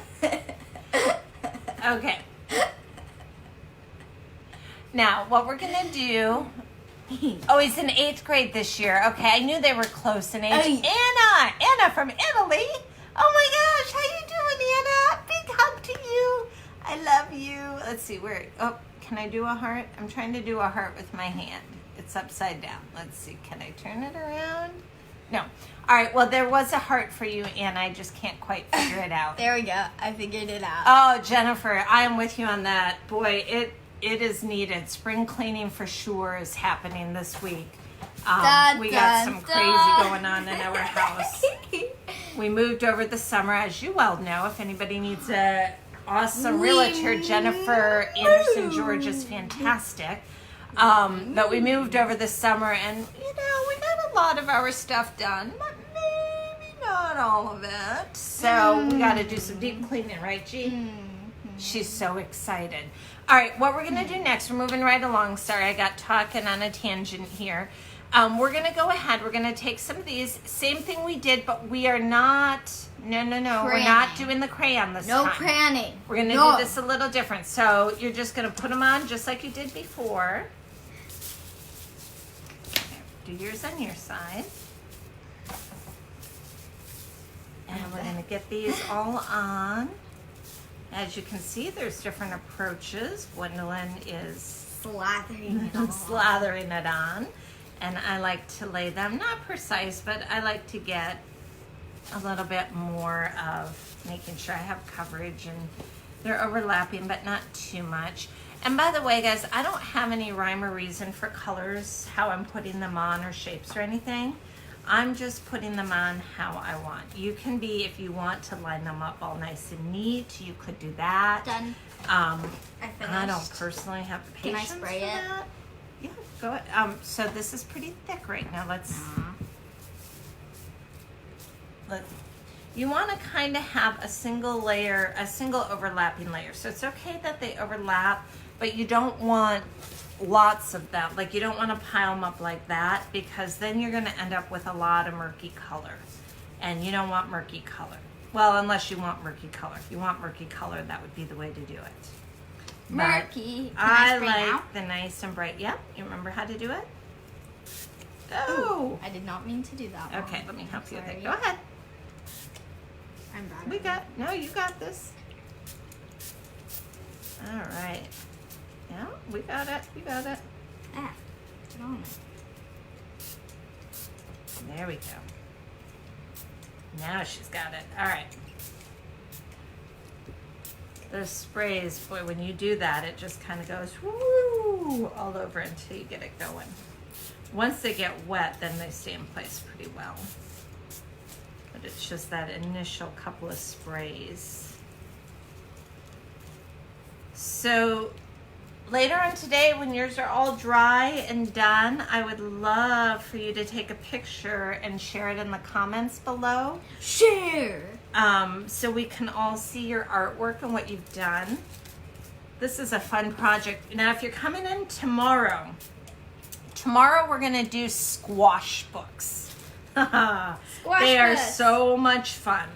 Okay. Now, what we're going to do... Oh, he's in 8th grade this year. Okay, I knew they were close in age. Anna from Italy. Oh my gosh, how you doing, Anna? Big hug to you. I love you. Let's see, oh, can I do a heart? I'm trying to do a heart with my hand. It's upside down. Let's see, can I turn it around? No. All right, well, there was a heart for you, Anna. I just can't quite figure it out. There we go. I figured it out. Oh, Jennifer, I am with you on that. Boy, it is needed. Spring cleaning for sure is happening this week. We got some crazy going on in our house. We moved over the summer, as you well know. If anybody needs a awesome realtor, Jennifer Anderson George is fantastic. But we moved over this summer, and you know, we got a lot of our stuff done, but maybe not all of it. So we got to do some deep cleaning, right, G? She's so excited. All right, what we're going to do next, we're moving right along. Sorry, I got talking on a tangent here. We're going to go ahead. We're going to take some of these. Same thing we did, but we are not... No. We're not doing the crayon this time. No crayoning. We're going to do this a little different. So you're just going to put them on just like you did before. Do yours on your side. And we're going to get these all on. As you can see, there's different approaches. Gwendolyn is slathering it on. And I like to lay them, not precise, but I like to get a little bit more of making sure I have coverage and they're overlapping, but not too much. And by the way, guys, I don't have any rhyme or reason for colors, how I'm putting them on or shapes or anything. I'm just putting them on how I want. You can be, if you want to line them up all nice and neat, you could do that. Done. I finished. I don't personally have the Can I patience spray for it? that. Yeah, go ahead. So this is pretty thick right now. You want to kind of have a single layer, a single overlapping layer. So it's okay that they overlap, but you don't want lots of them. Like, you don't want to pile them up like that, because then you're going to end up with a lot of murky color, and you don't want murky color. Well, unless you want murky color. If you want murky color, that would be the way to do it. Murky. I spray like now? the nice and bright. Yep, you remember how to do it? Oh. I did not mean to do that. Mom. Okay, let me help you with it. Sorry. Go ahead. I'm bad. You got this. All right. Yeah, we got it. You got it. Ah, get on it. There we go. Now she's got it. All right. Those sprays, boy, when you do that, it just kind of goes woo all over until you get it going. Once they get wet, then they stay in place pretty well. But it's just that initial couple of sprays. So later on today, when yours are all dry and done, I would love for you to take a picture and share it in the comments below. Share. So we can all see your artwork and what you've done. This is a fun project. Now, if you're coming in tomorrow we're gonna do squash books. They are so much fun.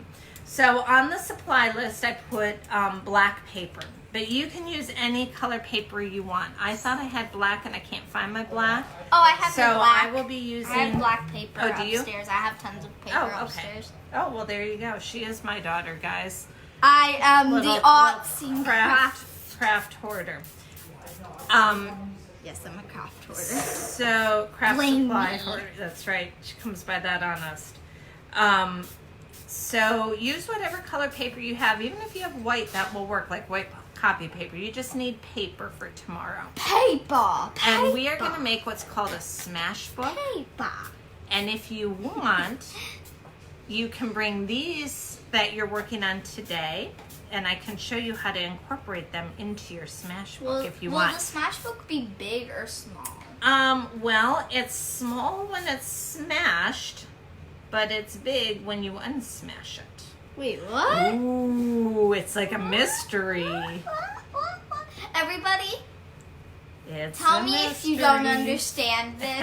So on the supply list, I put black paper, but you can use any color paper you want. I thought I had black and I can't find my black. Oh, I have So the black. I will be using. I have black paper Oh, do you? upstairs. I have tons of paper upstairs. Oh, well, there you go. She is my daughter, guys. I am Little the artsy craft hoarder. Yes, I'm a craft hoarder. So craft Blame supply me. hoarder. That's right. She comes by that honest. So use whatever color paper you have. Even if you have white, that will work, like white copy paper. You just need paper for tomorrow. Paper. And we are going to make what's called a smash book. Paper. And if you want, you can bring these that you're working on today, and I can show you how to incorporate them into your smash book if you want. Will the smash book be big or small? Well, it's small when it's smashed, but it's big when you unsmash it. Wait, what? Ooh, it's like a mystery. Everybody, It's tell a me if you mystery. don't understand this.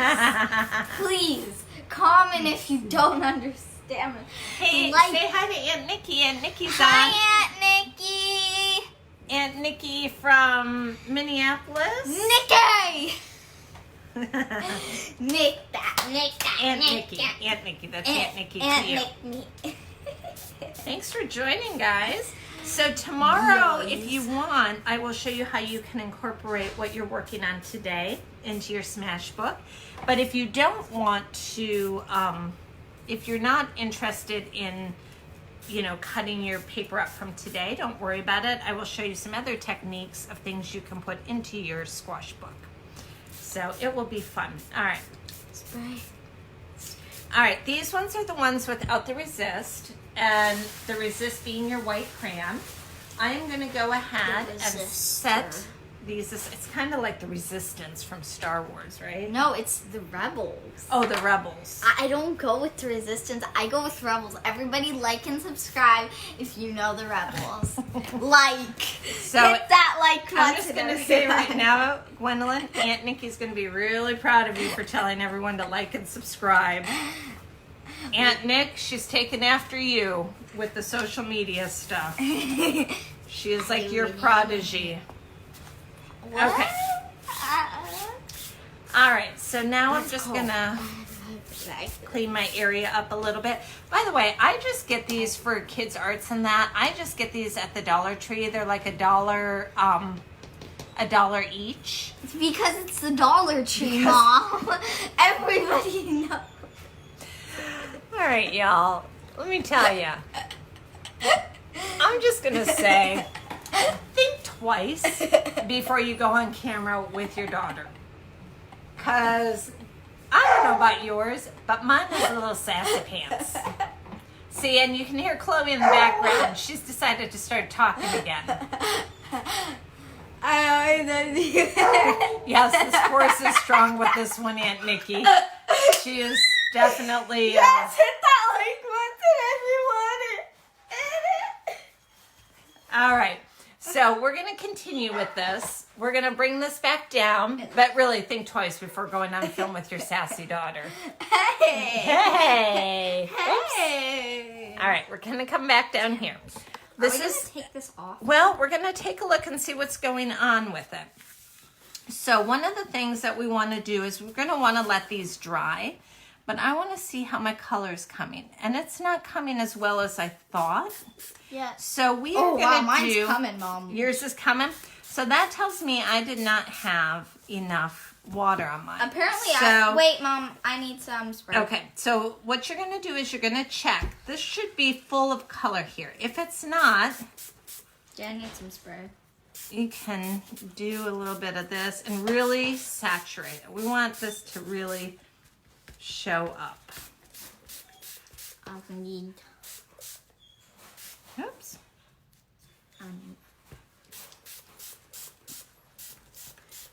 Please, comment if you don't understand it. Hey, Like- say hi to Aunt Nikki. Aunt Nikki's Hi, Aunt Nikki. Aunt Nikki from Minneapolis. Nikki. Nick that. Aunt Nikki. Aunt Nikki. That's Aunt Nikki to you. Nikki. Thanks for joining, guys. So tomorrow, if you want, I will show you how you can incorporate what you're working on today into your smash book. But if you don't want to, if you're not interested in, cutting your paper up from today, don't worry about it. I will show you some other techniques of things you can put into your squash book. So it will be fun. All right. Spray. All right, these ones are the ones without the resist, and the resist being your white crayon. I am going to go ahead and set these. It's kind of like the Resistance from Star Wars, right? No, it's the Rebels. Oh, the Rebels. I don't go with the Resistance. I go with Rebels. Everybody like and subscribe if you know the Rebels. Hit that like button. I'm just going to say right now, Gwendolyn, Aunt Nikki's going to be really proud of you for telling everyone to like and subscribe. Aunt Nick, she's taken after you with the social media stuff. She is like your prodigy. What? Okay. All right, so now I'm just going to clean my area up a little bit. By the way, I just get these for kids' arts and that. I just get these at the Dollar Tree. They're like $1 each. It's because it's the Dollar Tree, Mom. Everybody knows. All right, y'all. Let me tell you. I'm just going to say, think twice before you go on camera with your daughter. Because I don't know about yours, but mine is a little sassy pants. See, and you can hear Chloe in the background. She's decided to start talking again. Yes, this force is strong with this one, Aunt Nikki. She is definitely... Yes, hit that like button if you want it. All right, so we're going to continue with this. We're going to bring this back down, but really think twice before going on film with your sassy daughter. Hey! Hey! All right, we're going to come back down here. This is take this off. Well, we're going to take a look and see what's going on with it. So one of the things that we want to do is we're going to want to let these dry, but I want to see how my color is coming. And it's not coming as well as I thought. Yeah. So we are going to do... mine's coming, Mom. Yours is coming? So that tells me I did not have enough water on mine. Apparently, so, wait, Mom, I need some spray. Okay, so what you're going to do is you're going to check. This should be full of color here. If it's not... Yeah, I need some spray. You can do a little bit of this and really saturate it. We want this to really show up. I need... Oops.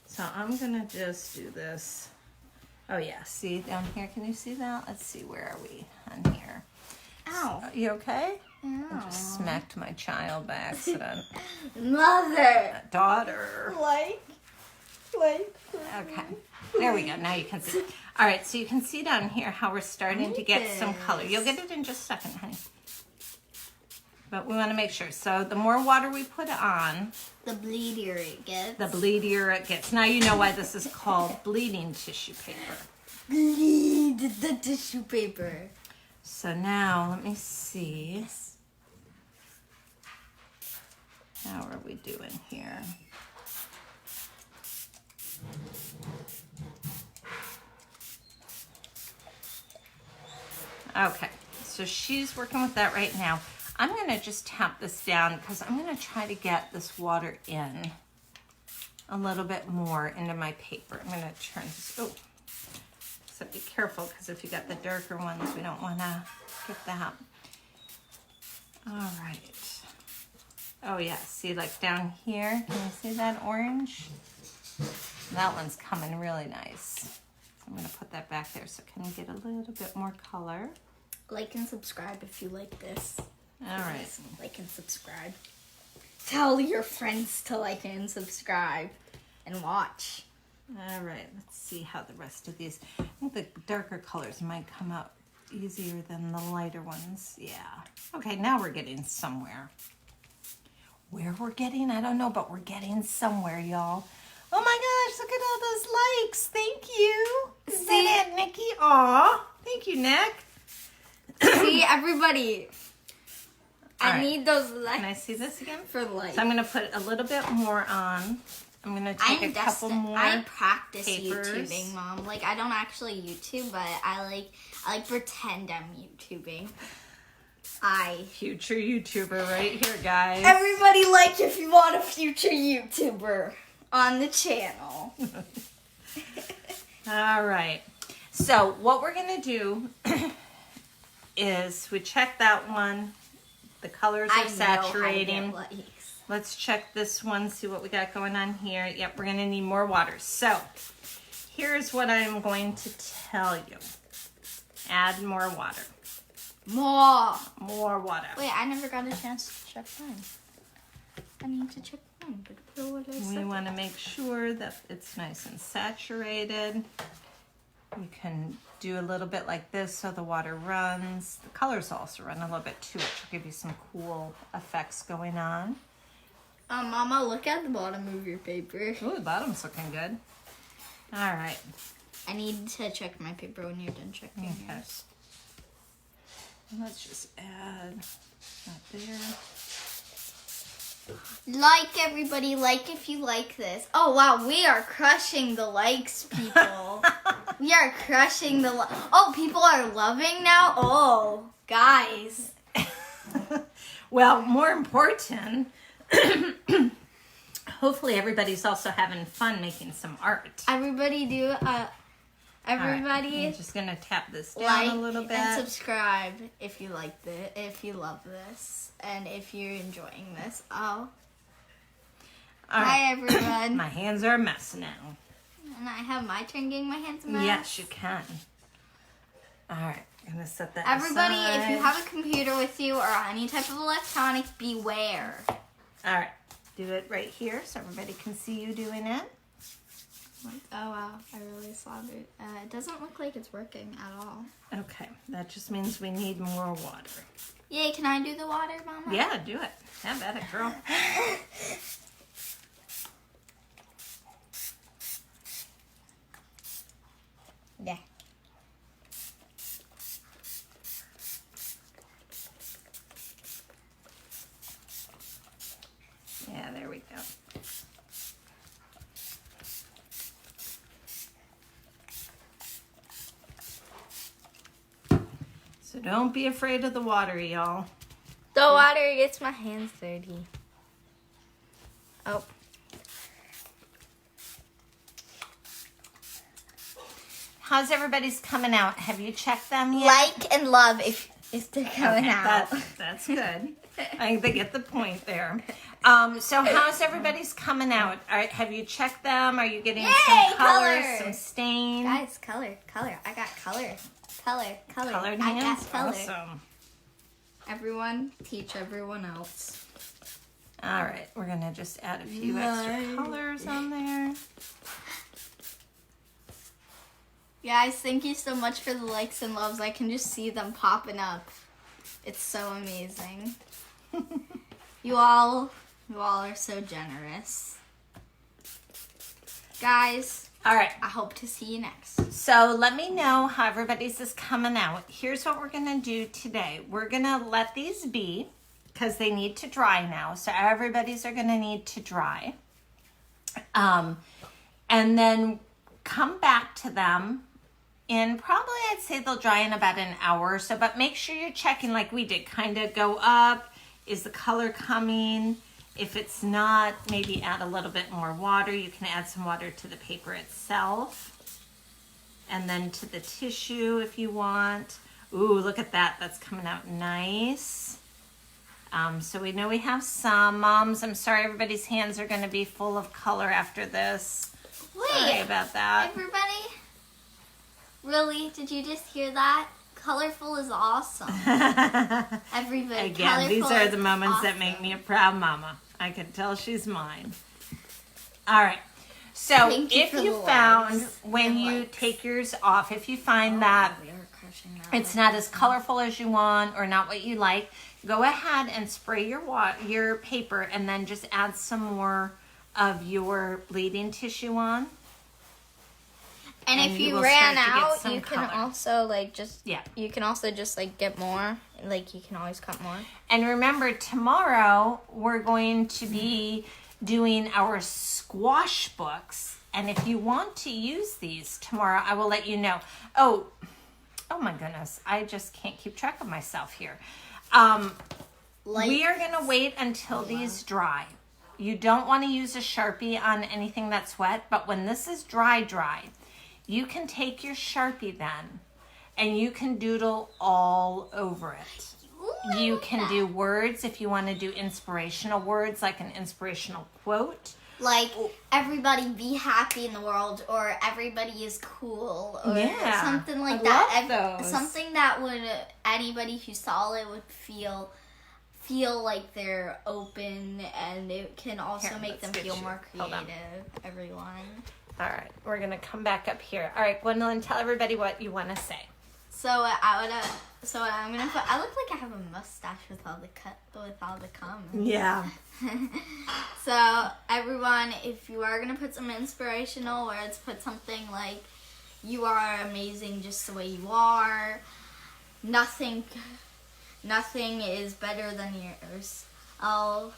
So I'm going to just do this. Oh, yeah. See down here? Can you see that? Let's see. Where are we on here? Ow. So, you okay? Ow. I just smacked my child by accident. Mother. Daughter. Like. Okay. There we go. Now you can see. All right. So you can see down here how we're starting to get some color. You'll get it in just a second, honey. But we want to make sure. So the more water we put on, the bleedier it gets. The bleedier it gets. Now you know why this is called bleeding tissue paper. Bleed the tissue paper. So now let me see. How are we doing here? Okay, so she's working with that right now. I'm going to just tap this down because I'm going to try to get this water in a little bit more into my paper. I'm going to turn this, oh, so be careful because if you got the darker ones, we don't want to get that. All right. Oh yeah, see like down here, can you see that orange? That one's coming really nice. I'm going to put that back there so it can get a little bit more color. Like and subscribe if you like this. All right. Like and subscribe. Tell your friends to like and subscribe and watch. All right, let's see how the rest of these, I think the darker colors might come out easier than the lighter ones. Yeah. Okay, now we're getting somewhere. Where we're getting, I don't know, but we're getting somewhere, y'all. Oh my gosh, look at all those likes. Thank you. Is that Aunt Nikki? Aw, thank you, Nick. See, everybody. I need those likes. Can I see this again? For likes. So I'm going to put a little bit more on. I'm going to take a couple more I practice papers. YouTubing, Mom. Like, I don't actually YouTube, but I like pretend I'm YouTubing. Future YouTuber right here, guys. Everybody like if you want a future YouTuber on the channel. All right. So what we're going to do is we check that one. The colors are saturating. Let's check this one, see what we got going on here. Yep, we're going to need more water. So here's what I'm going to tell you. Add more water. More water. Wait, I never got a chance to check mine. I need to check mine. We want to make sure that it's nice and saturated. You can do a little bit like this so the water runs. The colors also run a little bit too, which will give you some cool effects going on. Mama, look at the bottom of your paper. Ooh, the bottom's looking good. All right. I need to check my paper when you're done checking yours. Let's just add that there. Like, everybody, like if you like this. Oh, wow, we are crushing the likes, people. We are crushing the Oh, people are loving now? Oh, guys. Well, more important, hopefully everybody's also having fun making some art. Everybody do. Everybody, right. I'm just gonna tap this down like a little bit and subscribe if you like this, if you love this, and if you're enjoying this. Oh, all hi right. everyone. My hands are a mess now. And I have my turn getting my hands a mess. Yes, you can. All right, I'm gonna set that Everybody, aside. if you have a computer with you or any type of electronic, beware. All right, do it right here so everybody can see you doing it. Oh wow, I really slaughtered it. It doesn't look like it's working at all. Okay, that just means we need more water. Yay, can I do the water, Mama? Yeah, do it. Have at it, girl. Yeah. Yeah, there we go. So don't be afraid of the water, y'all. The water gets my hands dirty. Oh. How's everybody's coming out? Have you checked them yet? Like and love if they're coming out. That's good. I think they get the point there. So how's everybody's coming out? Have you checked them? Are you getting some colors, some stains? Guys, color. I got color. Colored I hands? got color. Awesome. Everyone, teach everyone else. All right, we're going to just add a few extra colors on there. Guys, thank you so much for the likes and loves. I can just see them popping up. It's so amazing. You all are so generous. Guys, all right. I hope to see you next. So let me know how everybody's is coming out. Here's what we're going to do today. We're going to let these be because they need to dry now. So everybody's are going to need to dry. And then come back to them in probably, I'd say they'll dry in about an hour or so, but make sure you're checking like we did. Kind of go up. Is the color coming? If it's not, maybe add a little bit more water. You can add some water to the paper itself. And then to the tissue if you want. Ooh, look at that. That's coming out nice. So we know we have some. Moms, I'm sorry everybody's hands are going to be full of color after this. Sorry about that. Everybody? Really? Did you just hear that? Colorful is awesome. Everybody. Again, these are the moments that make me a proud mama. I can tell she's mine. All right. So if you found when you take yours off, if you find that it's not as colorful as you want or not what you like, go ahead and spray your paper and then just add some more of your bleeding tissue on. And if you ran out, you can also you can also just like get more. Like you can always cut more. And remember, tomorrow we're going to be doing our squash books. And if you want to use these tomorrow, I will let you know. Oh my goodness. I just can't keep track of myself here. We are going to wait until these dry. You don't want to use a Sharpie on anything that's wet, but when this is dry, you can take your Sharpie then and you can doodle all over it. You can do words if you want to do inspirational words, like an inspirational quote. Like, everybody be happy in the world, or everybody is cool, or something like that. Love those. Something that would, anybody who saw it would feel like they're open, and it can also make them feel more creative, everyone. All right, we're going to come back up here. All right, Gwendolyn, tell everybody what you want to say. So I'm gonna put. I look like I have a mustache with all the comments. Yeah. So everyone, if you are gonna put some inspirational words, put something like, "You are amazing just the way you are. Nothing is better than yours. Oh,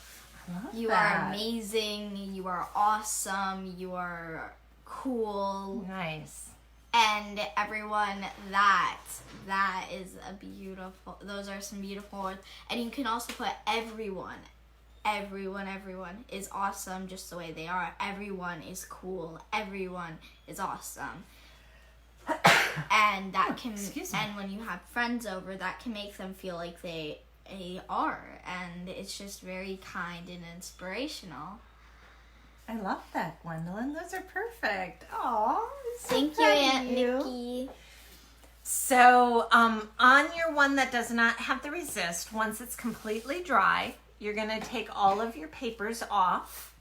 you are amazing. You are awesome. You are cool." Nice. And everyone, that is a beautiful, those are some beautiful words. And you can also put everyone is awesome just the way they are. Everyone is cool. Everyone is awesome. And that can, and when you have friends over, that can make them feel like they are. And it's just very kind and inspirational. I love that, Gwendolyn. Those are perfect. Aw, Thank you, Aunt Nikki. So, on your one that does not have the resist, once it's completely dry, you're going to take all of your papers off,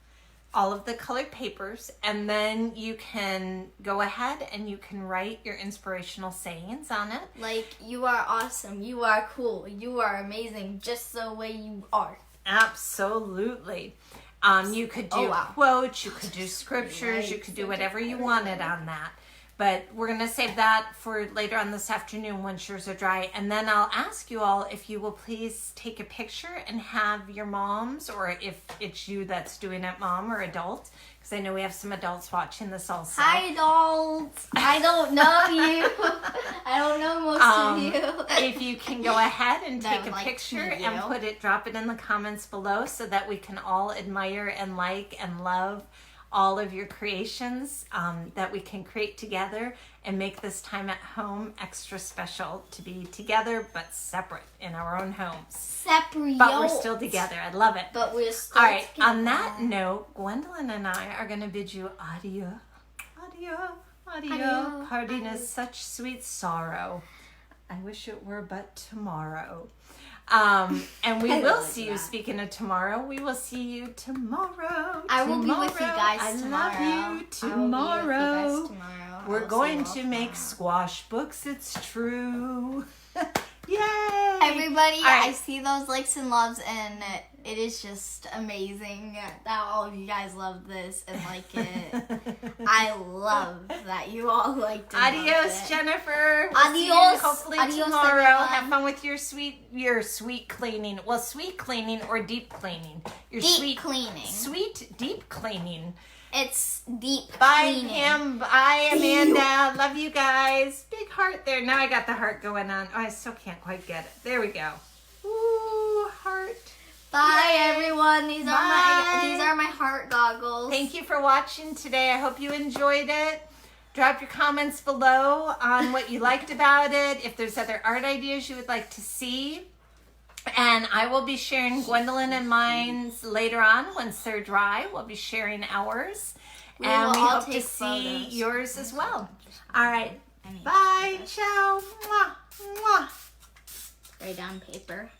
all of the colored papers, and then you can go ahead and you can write your inspirational sayings on it. Like, you are awesome, you are cool, you are amazing, just the way you are. Absolutely. You could do quotes, you could do scriptures, you could do whatever you wanted on that. But we're going to save that for later on this afternoon once yours are dry. And then I'll ask you all if you will please take a picture and have your moms, or if it's you that's doing it, mom or adult, because I know we have some adults watching this also. Hi, adults. I don't know you. I don't know most of you. If you can go ahead and take a picture and drop it in the comments below so that we can all admire and like and love all of your creations, that we can create together and make this time at home extra special to be together but separate in our own homes. Separate. But we're still together. I love it. But we're still all right, together. On that note, Gwendolyn and I are going to bid you adieu. Adieu. Adieu. Adieu. Parting is such sweet sorrow. I wish it were but tomorrow. And we will see you. Speaking of tomorrow, we will see you tomorrow. I will be with you guys tomorrow. I love you tomorrow. We're going to make squash books. It's true. Yay! Everybody, right. I see those likes and loves, and it is just amazing that all of you guys love this and like it. I love that you all liked it. Adios, Jennifer. Adios. See you hopefully Adios, tomorrow. everyone. Have fun with your sweet cleaning. Well, sweet cleaning or deep cleaning. Your Deep cleaning. Sweet deep cleaning. It's deep Bye, cleaning. Pam. Bye, Amanda. Love you guys. Big heart there. Now I got the heart going on. Oh, I still can't quite get it. There we go. Ooh, heart. Bye, Yay. everyone. These are my heart goggles. Thank you for watching today. I hope you enjoyed it. Drop your comments below on what you liked about it. If there's other art ideas you would like to see. And I will be sharing Gwendolyn and mine's later on once they're dry. We'll be sharing ours. And we hope to see yours as well. All right. Bye. Ciao. Mwah. Mwah. Write down paper.